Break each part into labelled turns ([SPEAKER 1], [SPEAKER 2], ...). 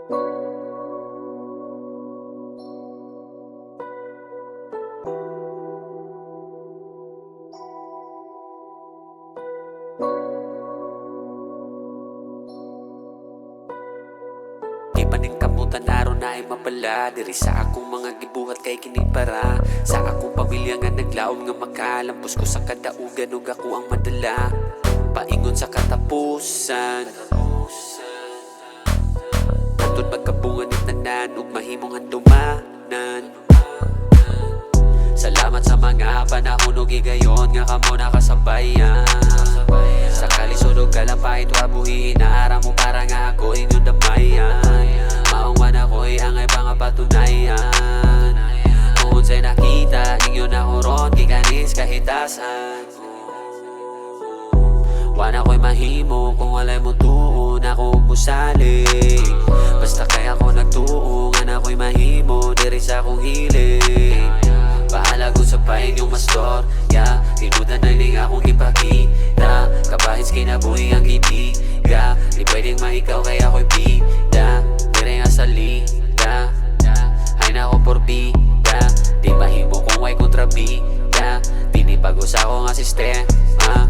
[SPEAKER 1] Di paning kamutan araw na ay mapala. Diri sa akong mga gibuhat kay kinipara. Sa akong pamilya nga naglaom nga makalampos ko sa kadaugan ug ako ang madala. Paingon sa katapusan, natun magkabungan ni tanan ug mahimong handumanan. Salamat sa mga panahon ug higayon nga kamo nakasabayan. Sa kalisod ug kalapay tuabuhi inaara mo para nga ako inyong damayan. Maungwan ako'y angay mga patunayan. Kung unsay nakita inyo na huron kikanis kahitasan. Wana ko'y mahimo kung walay mo tuon ako musalig. Basta kaya ko nagtuong ana ko'y mahimo diri sa akong hiling. Bahala ko sa pahin yung mastorya. Tinudan na ning akong ipakita. Kabahis kinabuhi ang ibiga. Di pwedeng maikaw kaya ako'y bida. Dire nga sa liga ay na ko por bida. Di mahimo kung way kontrabida. Tinipagos ako nga sistema.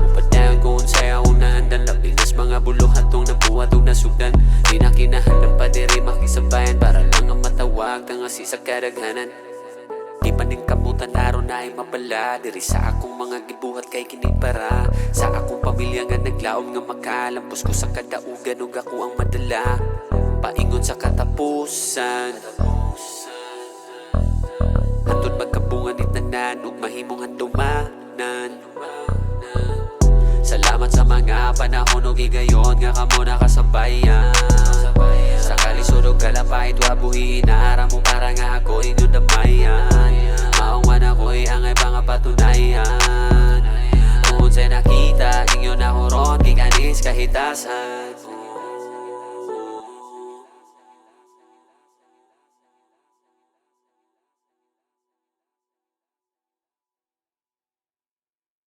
[SPEAKER 1] Upadayon kung unsaya unahan dan labinas mga buluhatong nabuhat ug nasugdan. Di na kinahanglan pa diri makisabayan para lang ang matawag nga si sa kadaghanan. Di paning kamutan araw na ay mapala. Diri sa akong mga gibuhat kay kinipara. Sa akong pamilya nga naglaom nga makalampos ko sa kadaugan ug ako ang madala. Paingon sa katapusan, atun magkabungan ni tanan ug mahimong handumanan. Salamat sa mga panahon ug higayon nga kamo nakasabayan. Sa kalisod ug kalapay tuabuhi inaara mo para nga ako inyong damayan. Maungwan ako'y angay mga patunayan. Kung unsay nakita inyo na huron kikanis kahitasan.